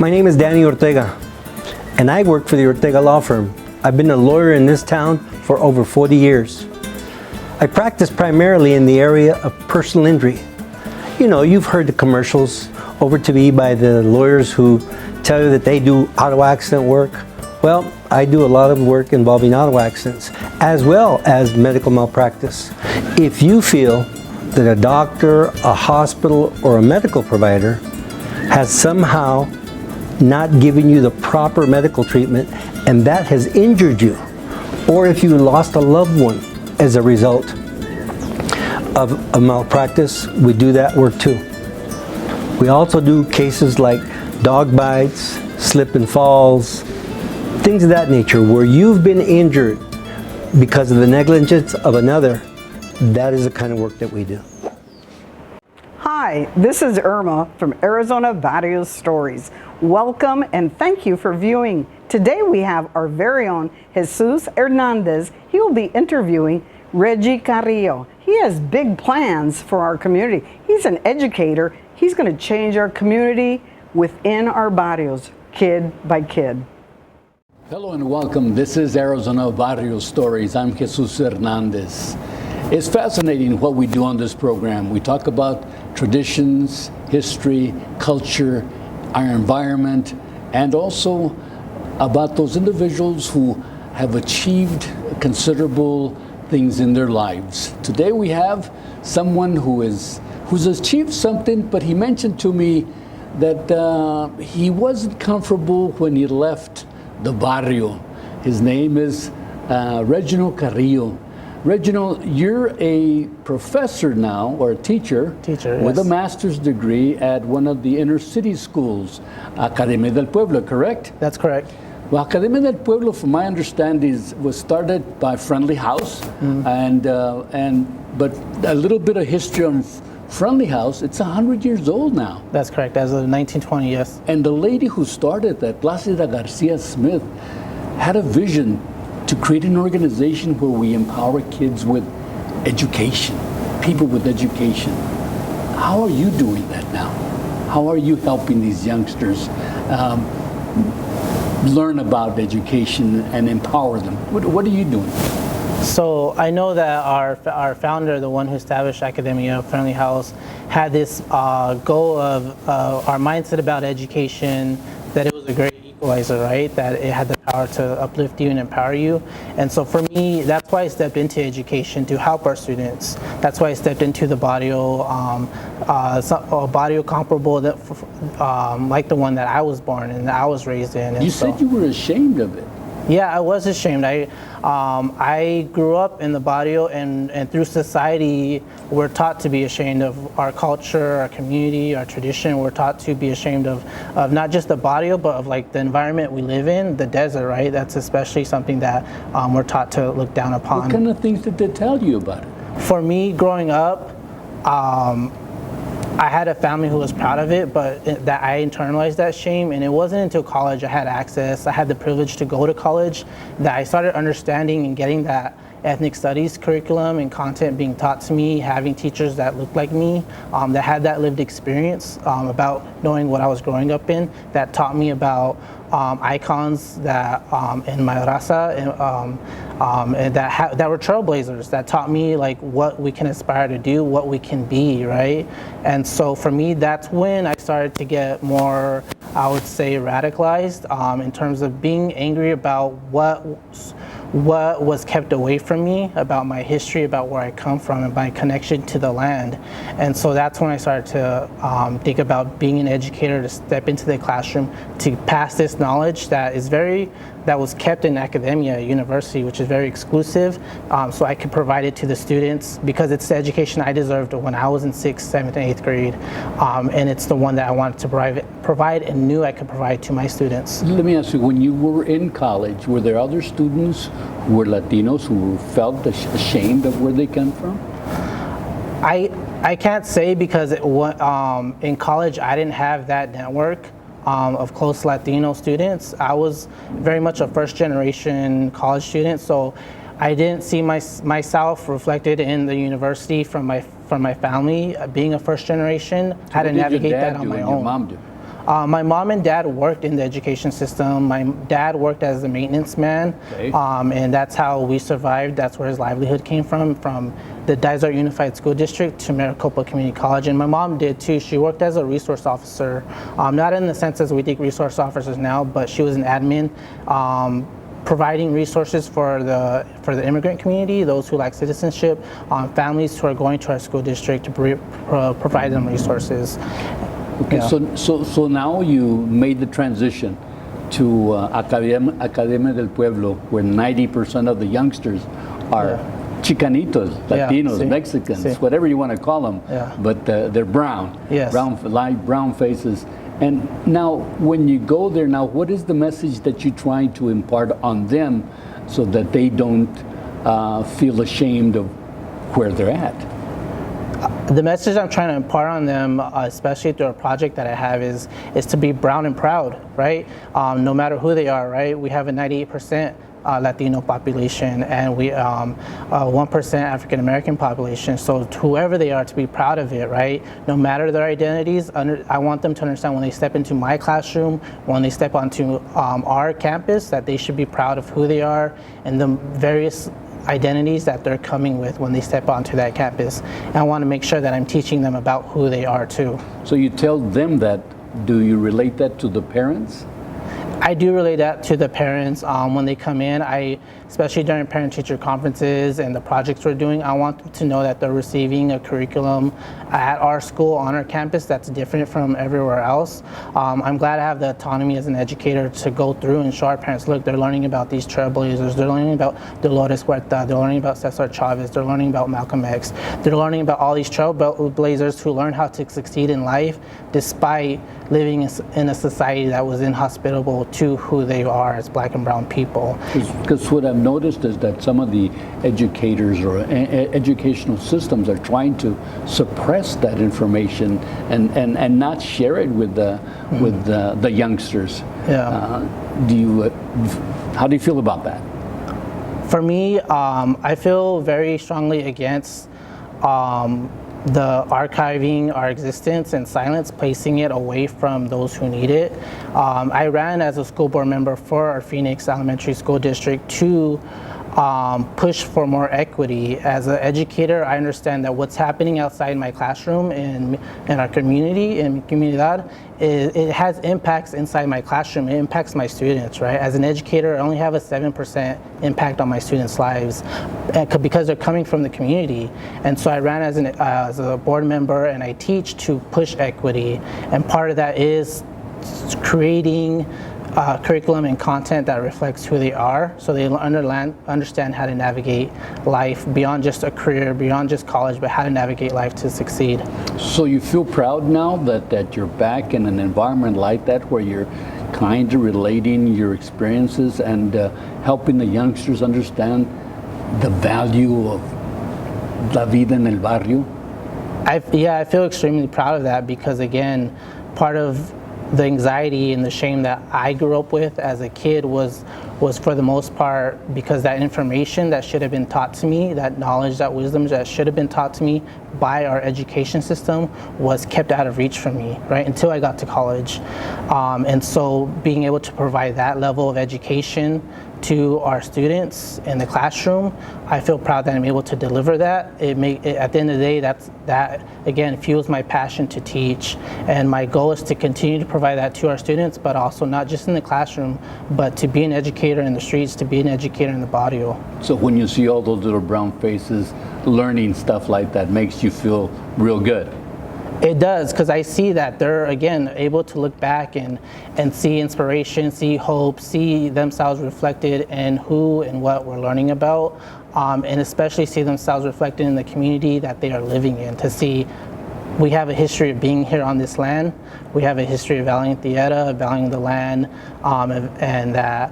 My name is Danny Ortega, and I work for the Ortega law firm. I've been a lawyer in this town for over 40 years. I practice primarily in the area of personal injury. You know, you've heard the commercials over TV by the lawyers who tell you that they do auto accident work. Well, I do a lot of work involving auto accidents as well as medical malpractice. If you feel that a doctor, a hospital, or a medical provider has somehow not given you the proper medical treatment and that has injured you, or if you lost a loved one as a result of a malpractice, we do that work too. We also do cases like dog bites, slip and falls, things of that nature where you've been injured because of the negligence of another. That is the kind of work that we do. Hi, this is Irma from Arizona Barrio Stories. Welcome and thank you for viewing. Today we have our very own Jesus Hernandez. He will be interviewing Reggie Carrillo. He has big plans for our community. He's an educator. He's going to change our community within our barrios, kid by kid. Hello and welcome. This is Arizona Barrio Stories. I'm Jesus Hernandez. It's fascinating what we do on this program. We talk about traditions, history, culture, our environment, and also about those individuals who have achieved considerable things in their lives. Today we have someone who's achieved something, but he mentioned to me that he wasn't comfortable when he left the barrio. His name is Reggie Carrillo. Reginald, you're a professor now, or a teacher with a master's degree at one of the inner city schools, Academia del Pueblo, correct? That's correct. Well, Academia del Pueblo, from my understanding, was started by Friendly House, but a little bit of history on Friendly House. It's 100 years old now. That's correct, as of 1920, yes. And the lady who started that, Placida Garcia Smith, had a vision to create an organization where we empower kids with education, people with education. How are you doing that now? How are you helping these youngsters learn about education and empower them? What are you doing? So I know that our founder, the one who established Academia, Friendly House, had this goal of our mindset about education, that it was a great equalizer, right? That it had the power to uplift you and empower you. And so for me, that's why I stepped into education, to help our students. That's why I stepped into the barrio, a barrio comparable that, like the one that I was born in, that I was raised in. And you said you were ashamed of it. Yeah, I was ashamed. I grew up in the barrio, and through society, we're taught to be ashamed of our culture, our community, our tradition. We're taught to be ashamed of not just the barrio, but of like the environment we live in, the desert, right? That's especially something that we're taught to look down upon. What kind of things did they tell you about it? For me, growing up, I had a family who was proud of it, but that I internalized that shame, and it wasn't until college I had access, I had the privilege to go to college, that I started understanding and getting that ethnic studies curriculum and content being taught to me, having teachers that looked like me, that had that lived experience about knowing what I was growing up in, that taught me about icons that in my raza and that were trailblazers, that taught me like what we can aspire to do, what we can be, right? And so for me, that's when I started to get more, I would say, radicalized in terms of being angry about what was kept away from me, about my history, about where I come from, and my connection to the land. And so that's when I started to think about being an educator, to step into the classroom, to pass this knowledge that was kept in academia, university, which is very exclusive, so I could provide it to the students, because it's the education I deserved when I was in 6th, 7th, and 8th grade, and it's the one that I wanted to provide and knew I could provide to my students. Let me ask you, when you were in college, were there other students who were Latinos who felt ashamed of where they come from? I can't say, because in college I didn't have that network of close Latino students. I was very much a first generation college student, so I didn't see myself reflected in the university from my family. Being a first generation, I had to navigate that on my own. Your mom do? My mom and dad worked in the education system. My dad worked as a maintenance man, Okay. and that's how we survived. That's where his livelihood came from the Dysart Unified School District to Maricopa Community College. And my mom did too. She worked as a resource officer, not in the sense as we think resource officers now, but she was an admin, providing resources for the immigrant community, those who lack citizenship, families who are going to our school district to provide them resources. Okay, Yeah. so now you made the transition to Academia del Pueblo, where 90% of the youngsters are Chicanitos, Yeah, Latinos, sí, Mexicans, sí. whatever you want to call them, Yeah. but they're brown, Yes. light brown faces. And now, when you go there now, what is the message that you're trying to impart on them so that they don't feel ashamed of where they're at? The message I'm trying to impart on them, especially through a project that I have, is to be brown and proud, right? No matter who they are, right? We have a 98% Latino population, and we 1% African American population. So whoever they are, to be proud of it, right? No matter their identities, I want them to understand when they step into my classroom, when they step onto our campus, that they should be proud of who they are and the various identities that they're coming with when they step onto that campus. And I want to make sure that I'm teaching them about who they are too. So you tell them that. Do you relate that to the parents? I do relate that to the parents when they come in. Especially during parent-teacher conferences and the projects we're doing, I want them to know that they're receiving a curriculum at our school, on our campus, that's different from everywhere else. I'm glad I have the autonomy as an educator to go through and show our parents, look, they're learning about these trailblazers, they're learning about Dolores Huerta, they're learning about Cesar Chavez, they're learning about Malcolm X, they're learning about all these trailblazers who learned how to succeed in life despite living in a society that was inhospitable to who they are as black and brown people. Because what I've noticed is that some of the educators or educational systems are trying to suppress that information and not share it with the youngsters. Yeah. How do you feel about that? For me, I feel very strongly against the archiving our existence and silence, placing it away from those who need it. I ran as a school board member for our Phoenix Elementary School District to push for more equity. As an educator, I understand that what's happening outside my classroom in our community, in comunidad, it has impacts inside my classroom. It impacts my students, right? As an educator, I only have a 7% impact on my students' lives because they're coming from the community. And so I ran as a board member, and I teach to push equity. And part of that is creating curriculum and content that reflects who they are, so they understand how to navigate life beyond just a career, beyond just college, but how to navigate life to succeed. So you feel proud now that you're back in an environment like that, where you're kind of relating your experiences and helping the youngsters understand the value of la vida en el barrio? I feel extremely proud of that, because again, part of the anxiety and the shame that I grew up with as a kid was for the most part because that information that should have been taught to me, that knowledge, that wisdom that should have been taught to me by our education system was kept out of reach from me, right, until I got to college. And so being able to provide that level of education to our students in the classroom, I feel proud that I'm able to deliver that. At the end of the day, that again fuels my passion to teach, and my goal is to continue to provide that to our students, but also not just in the classroom, but to be an educator in the streets, to be an educator in the barrio. So when you see all those little brown faces learning stuff like that, makes you feel real good? It does, because I see that they're, again, able to look back and see inspiration, see hope, see themselves reflected in who and what we're learning about, and especially see themselves reflected in the community that they are living in, to see we have a history of being here on this land, we have a history of valuing theater, valuing the land, and that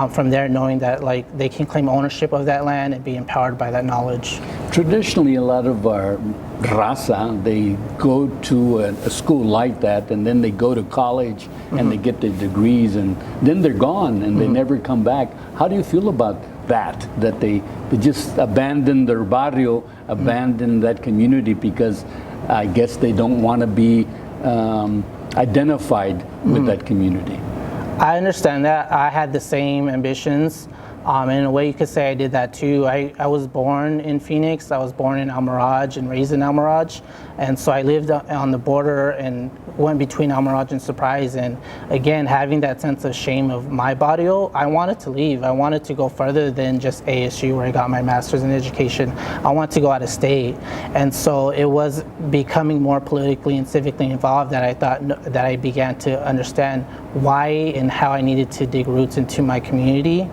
from there knowing that like they can claim ownership of that land and be empowered by that knowledge. Traditionally, a lot of our raza, they go to a school like that, and then they go to college and they get their degrees, and then they're gone and they never come back. How do you feel about that they just abandon their barrio, abandon that community, because I guess they don't want to be identified with that community. I understand that. I had the same ambitions. In a way, you could say I did that too. I was born in Phoenix. I was born in Almiraj and raised in Almiraj. And so I lived on the border and went between Almiraj and Surprise. And again, having that sense of shame of my barrio, I wanted to leave. I wanted to go further than just ASU, where I got my master's in education. I wanted to go out of state. And so it was becoming more politically and civically involved that I thought that I began to understand why and how I needed to dig roots into my community.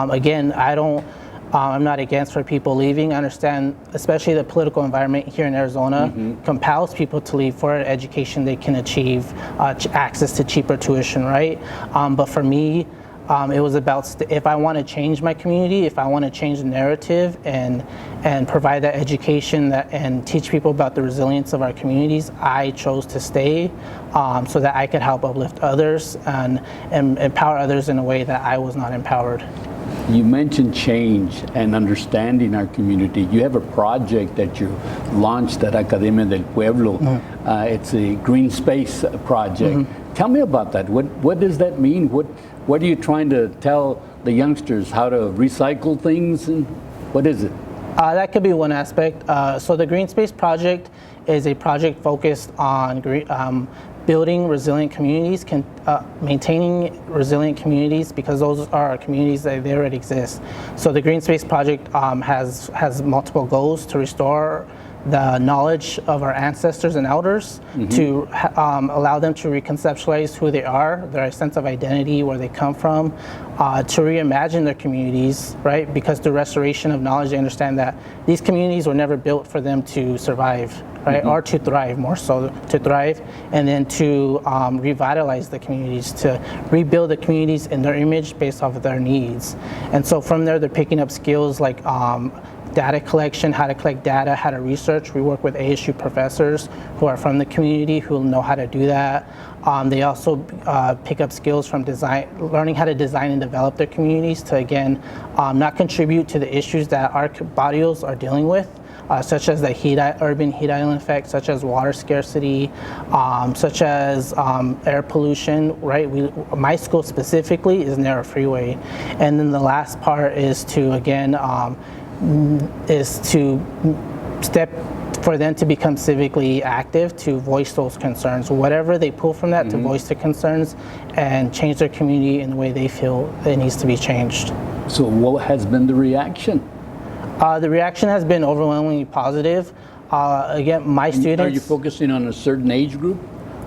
Again, I'm not against for people leaving. I understand, especially the political environment here in Arizona compels people to leave for an education they can achieve access to cheaper tuition, right? But for me, it was about if I want to change my community, if I want to change the narrative and provide that education and teach people about the resilience of our communities, I chose to stay so that I could help uplift others and empower others in a way that I was not empowered. You mentioned change and understanding our community. You have a project that you launched at Academia del Pueblo. It's a green space project. Tell me about that. What does that mean? What are you trying to tell the youngsters? How to recycle things? And what is it? That could be one aspect. So the Green Space Project is a project focused on building resilient communities, maintaining resilient communities, because those are our communities that they already exist. So the Green Space Project has multiple goals to restore the knowledge of our ancestors and elders, to allow them to reconceptualize who they are, their sense of identity, where they come from, to reimagine their communities, right? Because through restoration of knowledge, they understand that these communities were never built for them to survive, right? Or to thrive, more so to thrive, and then to revitalize the communities, to rebuild the communities in their image based off of their needs. And so from there, they're picking up skills like data collection, how to collect data, how to research. We work with ASU professors who are from the community who know how to do that. They also pick up skills from learning how to design and develop their communities to, again, not contribute to the issues that our barrios are dealing with, such as the urban heat island effect, such as water scarcity, such as air pollution, right? My school specifically is near a freeway. And then the last part is to, again, for them to become civically active, to voice those concerns, whatever they pull from that, to voice the concerns and change their community in the way they feel it needs to be changed. So what has been the reaction? The reaction has been overwhelmingly positive. Again, my students... Are you focusing on a certain age group?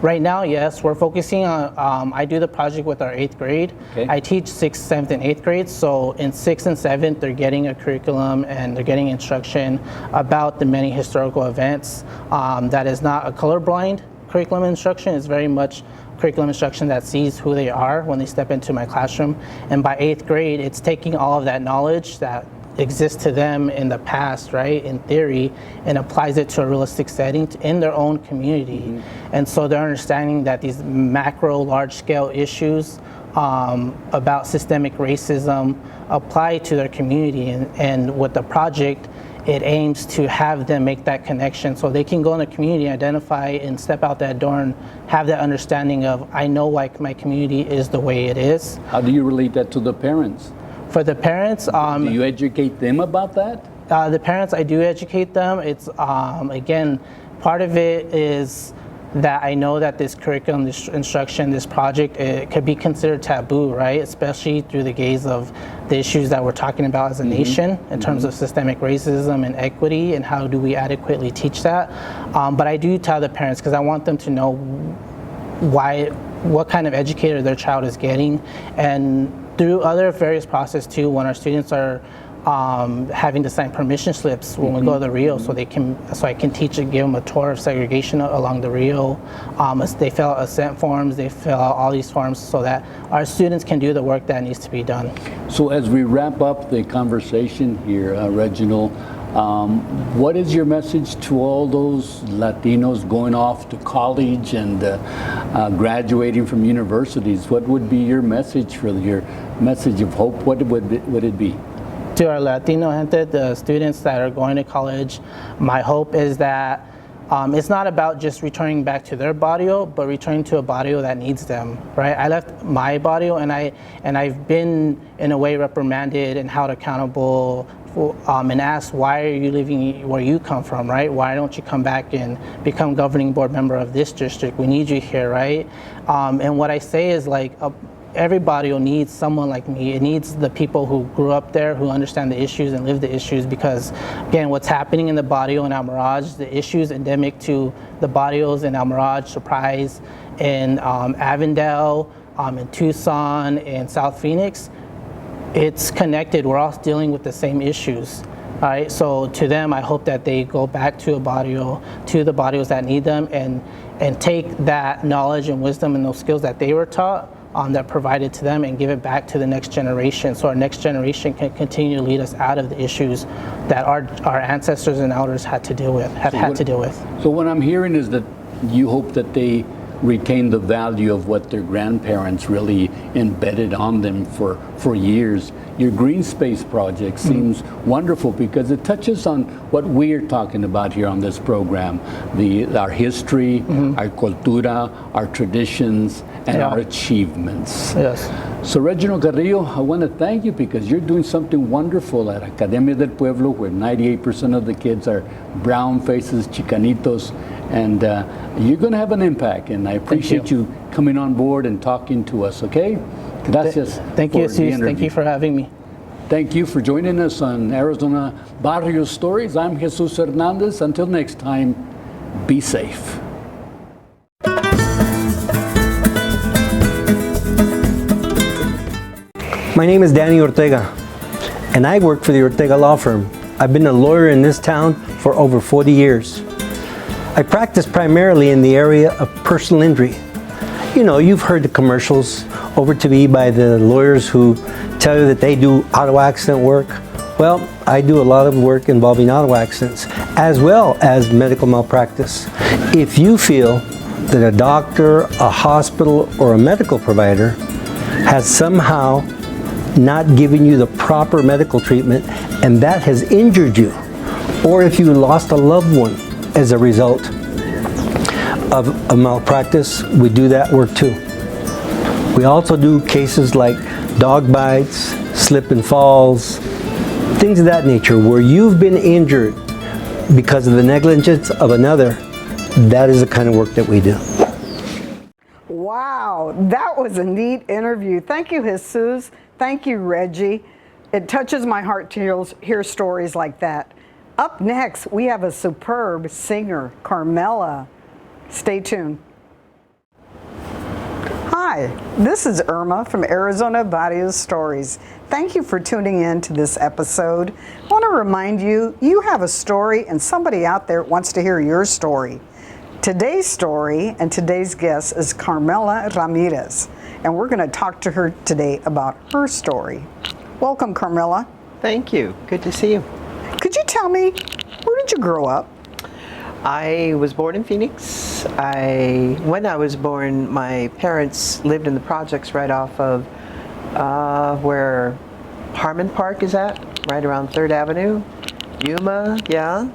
Right now, yes, we're focusing on, I do the project with our 8th grade. Okay. I teach 6th, 7th, and 8th grades. So in 6th and 7th, they're getting a curriculum and they're getting instruction about the many historical events. That is not a colorblind curriculum instruction. It's very much curriculum instruction that sees who they are when they step into my classroom. And by 8th grade, it's taking all of that knowledge that exists to them in the past, right, in theory, and applies it to a realistic setting in their own community. And so they're understanding that these macro, large-scale issues about systemic racism apply to their community. And with the project, it aims to have them make that connection so they can go in the community, identify, and step out that door and have that understanding of, I know why my community is the way it is. How do you relate that to the parents? For the parents, do you educate them about that? The parents, I do educate them. It's again, part of it is that I know that this curriculum, this instruction, this project, it could be considered taboo, right? Especially through the gaze of the issues that we're talking about as a nation in terms of systemic racism and equity, and how do we adequately teach that. But I do tell the parents because I want them to know what kind of educator their child is getting, and through other various process too, when our students are having to sign permission slips when we go to the Rio, so I can teach and give them a tour of segregation along the Rio. They fill out assent forms, they fill out all these forms so that our students can do the work that needs to be done. So as we wrap up the conversation here, Reginald, what is your message to all those Latinos going off to college and graduating from universities? What would be your message of hope? What would it be? To our Latino gente, the students that are going to college, my hope is that It's not about just returning back to their barrio, but returning to a barrio that needs them, right? I left my barrio, and I've been in a way reprimanded and held accountable for, and asked, why are you leaving where you come from, right? Why don't you come back and become governing board member of this district? We need you here, right? And what I say is, like, every barrio needs someone like me. It needs the people who grew up there, who understand the issues and live the issues, because, again, what's happening in the barrio in Almiraj, the issues endemic to the barrios in Almiraj, Surprise, in Avondale, in Tucson, in South Phoenix, it's connected. We're all dealing with the same issues. All right, so to them, I hope that they go back to a barrio, to the barrios that need them, and take that knowledge and wisdom and those skills that they were taught, that provided to them, and give it back to the next generation, so our next generation can continue to lead us out of the issues that our ancestors and elders had to deal with, had to deal with. So what I'm hearing is that you hope that they retain the value of what their grandparents really embedded on them for years. Your green space project seems wonderful because it touches on what we're talking about here on this program, our history, our cultura, our traditions, and our achievements. Yes. So Reginald Carrillo, I want to thank you because you're doing something wonderful at Academia del Pueblo, where 98% of the kids are brown faces, chicanitos, and you're going to have an impact, and I appreciate you coming on board and talking to us, okay? Gracias. Thank you, Jesus. Thank you for having me. Thank you for joining us on Arizona Barrio Stories. I'm Jesus Hernandez. Until next time, be safe. My name is Danny Ortega, and I work for the Ortega law firm. I've been a lawyer in this town for over 40 years. I practice primarily in the area of personal injury. You know, you've heard the commercials over TV by the lawyers who tell you that they do auto accident work. Well, I do a lot of work involving auto accidents, as well as medical malpractice. If you feel that a doctor, a hospital, or a medical provider has somehow not given you the proper medical treatment and that has injured you, or if you lost a loved one as a result of a malpractice, we do that work too. We also do cases like dog bites, slip and falls, things of that nature, where you've been injured because of the negligence of another. That is the kind of work that we do. Wow, that was a neat interview. Thank you, Jesus. Thank you, Reggie. It touches my heart to hear stories like that. Up next, we have a superb singer, Carmela. Stay tuned. Hi, this is Irma from Arizona Barrio Stories. Thank you for tuning in to this episode. I want to remind you, you have a story and somebody out there wants to hear your story. Today's story and today's guest is Carmela Ramirez, and we're going to talk to her today about her story. Welcome, Carmela. Thank you. Good to see you. Could you tell me, where did you grow up? I was born in Phoenix. When I was born, my parents lived in the projects right off of where Harmon Park is at, right around 3rd Avenue, Yuma, yeah.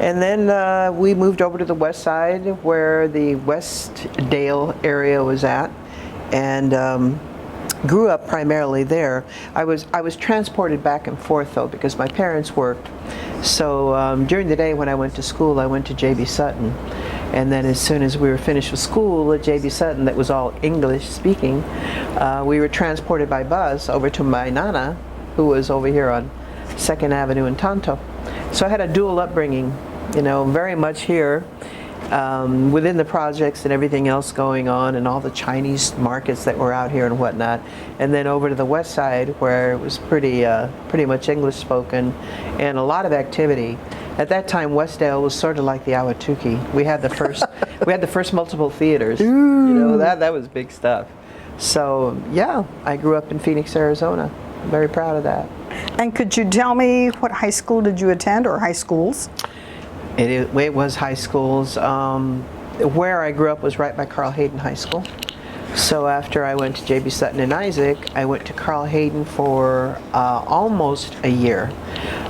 And then we moved over to the west side where the Westdale area was at, and grew up primarily there. I was transported back and forth though because my parents worked. So during the day when I went to school, I went to J.B. Sutton. And then as soon as we were finished with school at J.B. Sutton, that was all English speaking, we were transported by bus over to my Nana, who was over here on 2nd Avenue in Tonto. So I had a dual upbringing, you know, very much here within the projects and everything else going on, and all the Chinese markets that were out here and whatnot, and then over to the west side where it was pretty much English spoken and a lot of activity. At that time, Westdale was sort of like the Ahwatukee. We had the first multiple theaters. You know, that was big stuff. So yeah, I grew up in Phoenix, Arizona. I'm very proud of that. And could you tell me what high school did you attend, or high schools? It was high schools. Where I grew up was right by Carl Hayden High School. So after I went to J.B. Sutton and Isaac, I went to Carl Hayden for almost a year.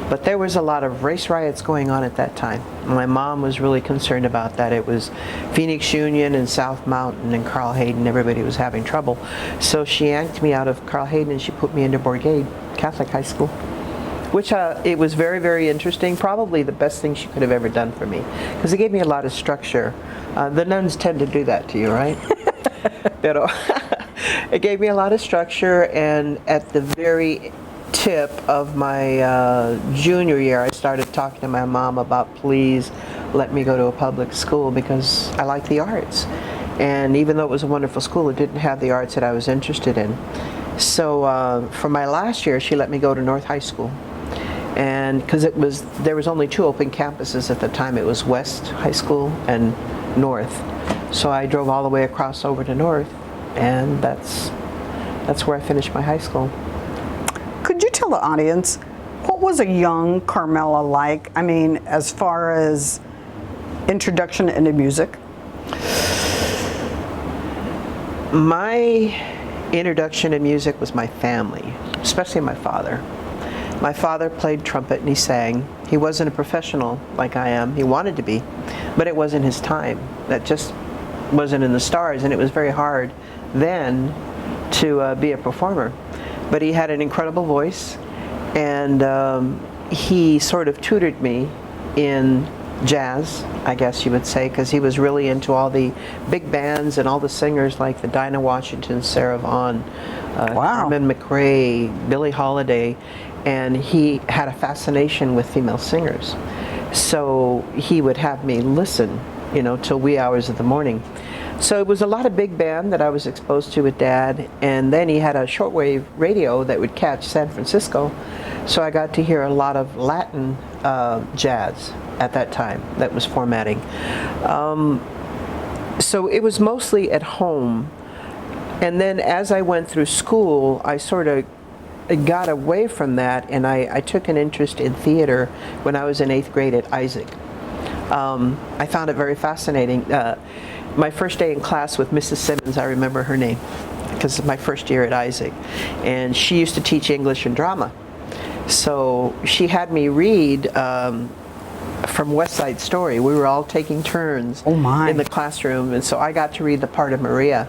But there was a lot of race riots going on at that time. My mom was really concerned about that. It was Phoenix Union and South Mountain and Carl Hayden. Everybody was having trouble. So she yanked me out of Carl Hayden and she put me into Brigade Catholic High School, which it was very, very interesting. Probably the best thing she could have ever done for me, because it gave me a lot of structure. The nuns tend to do that to you, right? Pero it gave me a lot of structure, and at the very tip of my junior year, I started talking to my mom about, please let me go to a public school because I like the arts. And even though it was a wonderful school, it didn't have the arts that I was interested in. So for my last year, she let me go to North High School. And because there was only 2 open campuses at the time. It was West High School and North. So I drove all the way across over to North, and that's where I finished my high school. Could you tell the audience, what was a young Carmela like? I mean, as far as introduction into music? My introduction to music was my family, especially my father. My father played trumpet and he sang. He wasn't a professional like I am. He wanted to be, but it wasn't his time. That just wasn't in the stars, and it was very hard then to be a performer. But he had an incredible voice, and he sort of tutored me in jazz, I guess you would say, because he was really into all the big bands and all the singers like the Dinah Washington, Sarah Vaughan, Carmen McRae, Billie Holiday, and he had a fascination with female singers. So he would have me listen, till wee hours of the morning. So it was a lot of big band that I was exposed to with Dad, and then he had a shortwave radio that would catch San Francisco, so I got to hear a lot of Latin jazz at that time that was formatting. So it was mostly at home, and then as I went through school, I sort of got away from that, and I took an interest in theater when I was in 8th grade at Isaac. I found it very fascinating. My first day in class with Mrs. Simmons, I remember her name, because it's my first year at Isaac, and she used to teach English and drama. So she had me read from West Side Story. We were all taking turns in the classroom, and so I got to read the part of Maria.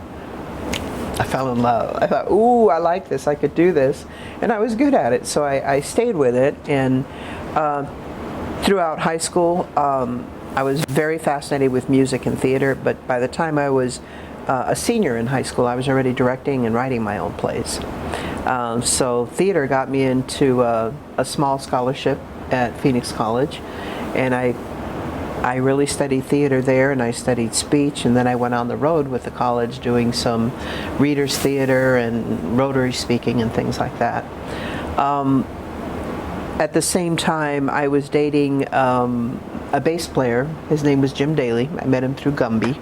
I fell in love. I thought, ooh, I like this, I could do this. And I was good at it, so I stayed with it. And throughout high school, I was very fascinated with music and theater, but by the time I was a senior in high school, I was already directing and writing my own plays. So theater got me into a small scholarship at Phoenix College, and I really studied theater there, and I studied speech, and then I went on the road with the college doing some readers theater and rotary speaking and things like that. At the same time, I was dating a bass player. His name was Jim Daly. I met him through Gumby,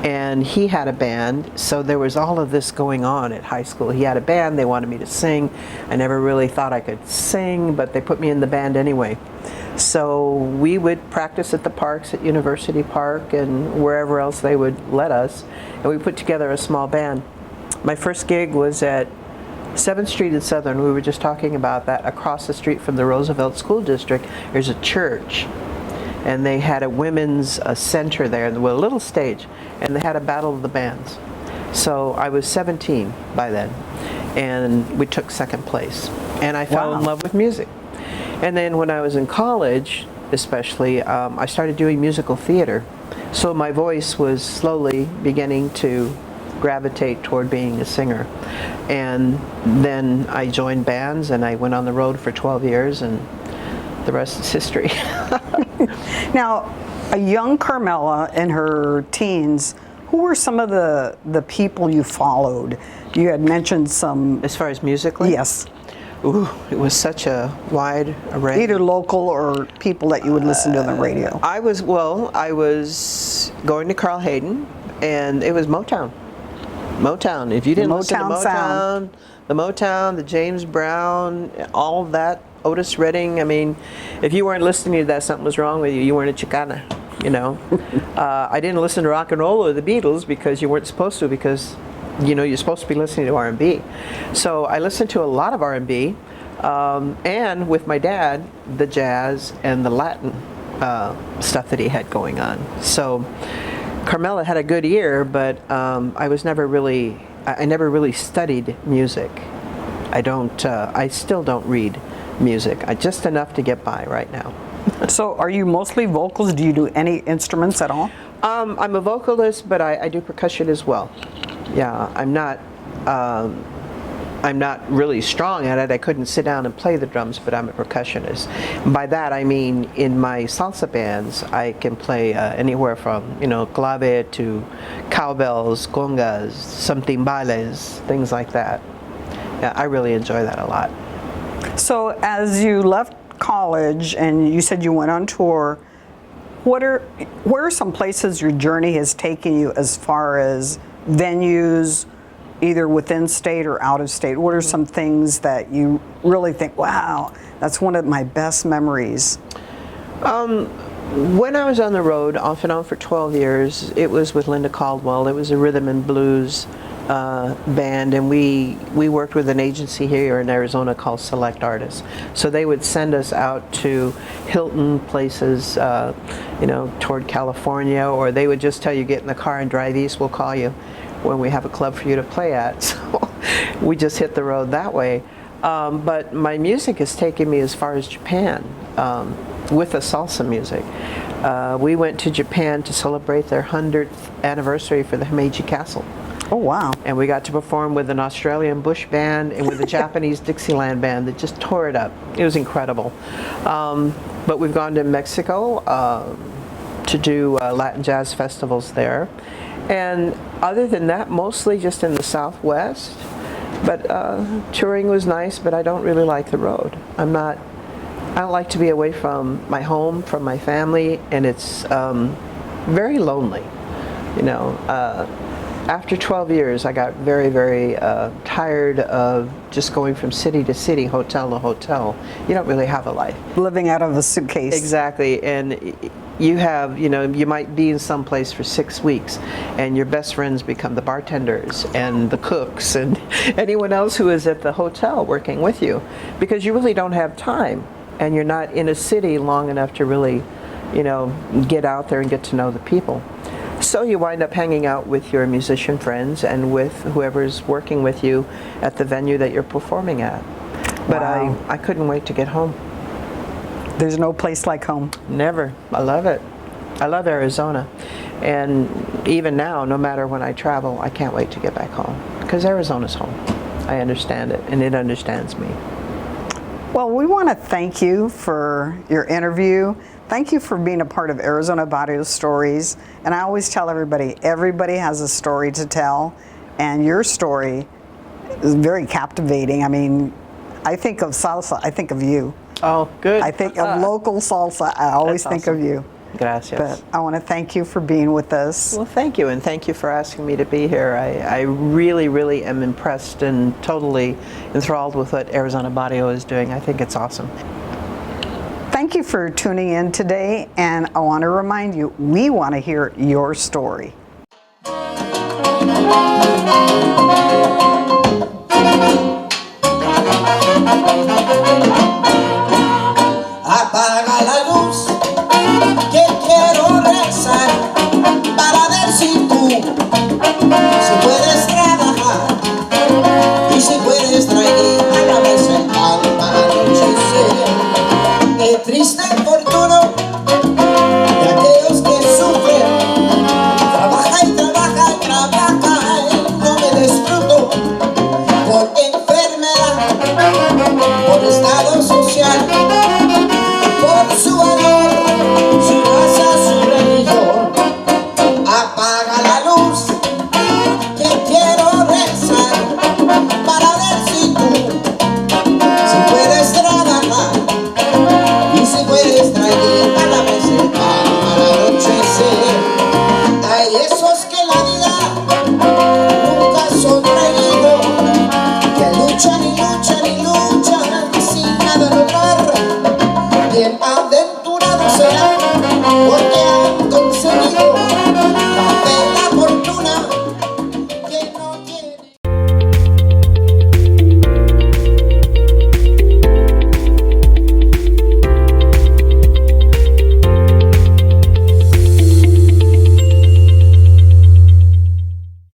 and he had a band, so there was all of this going on at high school. He had a band, they wanted me to sing. I never really thought I could sing, but they put me in the band anyway. So we would practice at the parks, at University Park and wherever else they would let us, and we put together a small band. My first gig was at 7th Street in Southern. We were just talking about that. Across the street from the Roosevelt School District, there's a church, and they had a women's center there, and with a little stage, and they had a battle of the bands. So I was 17 by then, and we took 2nd place, and I fell in love with music. And then when I was in college, especially, I started doing musical theater. So my voice was slowly beginning to gravitate toward being a singer. And then I joined bands, and I went on the road for 12 years, and the rest is history. Now, a young Carmela in her teens, who were some of the people you followed? You had mentioned some. As far as musically? Yes. Ooh, it was such a wide array. Either local or people that you would listen to on the radio. I was going to Carl Hayden, and it was Motown. Motown. If you didn't listen to Motown, the Motown, the James Brown, all that, Otis Redding, I mean, if you weren't listening to that, something was wrong with you. You weren't a Chicana, I didn't listen to rock and roll or the Beatles because you weren't supposed to, because you're supposed to be listening to R&B. So I listened to a lot of R&B, And with my dad, the jazz and the Latin stuff that he had going on. So Carmela had a good ear, but I never really studied music. I still don't read music. Just enough to get by right now. So are you mostly vocals? Do you do any instruments at all? I'm a vocalist, but I do percussion as well. Yeah, I'm not really strong at it. I couldn't sit down and play the drums, but I'm a percussionist. By that I mean in my salsa bands, I can play anywhere from, clave to cowbells, congas, some timbales, things like that. Yeah, I really enjoy that a lot. So as you left college and you said you went on tour, where are some places your journey has taken you as far as venues, either within state or out of state? What are some things that you really think, wow, that's one of my best memories? When I was on the road, off and on for 12 years, it was with Linda Caldwell. It was a rhythm and blues band, and we worked with an agency here in Arizona called Select Artists. So they would send us out to Hilton places, toward California, or they would just tell you, get in the car and drive east, we'll call you when we have a club for you to play at. So we just hit the road that way. But my music has taken me as far as Japan with the salsa music. We went to Japan to celebrate their 100th anniversary for the Himeji Castle. Oh, wow. And we got to perform with an Australian bush band and with a Japanese Dixieland band that just tore it up. It was incredible. But we've gone to Mexico to do Latin jazz festivals there. And other than that, mostly just in the Southwest. But touring was nice, but I don't really like the road. I don't like to be away from my home, from my family, and it's very lonely. After 12 years, I got very, very tired of just going from city to city, hotel to hotel. You don't really have a life. Living out of a suitcase. Exactly, and you have, you might be in some place for 6 weeks, and your best friends become the bartenders and the cooks and anyone else who is at the hotel working with you, because you really don't have time, and you're not in a city long enough to really, get out there and get to know the people. So you wind up hanging out with your musician friends and with whoever's working with you at the venue that you're performing at. But Wow. I couldn't wait to get home. There's no place like home. Never. I love it. I love Arizona. And even now, no matter when I travel, I can't wait to get back home. Because Arizona's home. I understand it, and it understands me. Well, we want to thank you for your interview. Thank you for being a part of Arizona Barrio Stories. And I always tell everybody has a story to tell, and your story is very captivating. I mean, I think of salsa, I think of you. Oh, good. I think of local salsa, I always That's think of awesome. you. Gracias. But I want to thank you for being with us. Well, thank you, and thank you for asking me to be here. I really, really am impressed and totally enthralled with what Arizona Barrio is doing. I think it's awesome. Thank you for tuning in today, and I want to remind you, we want to hear your story.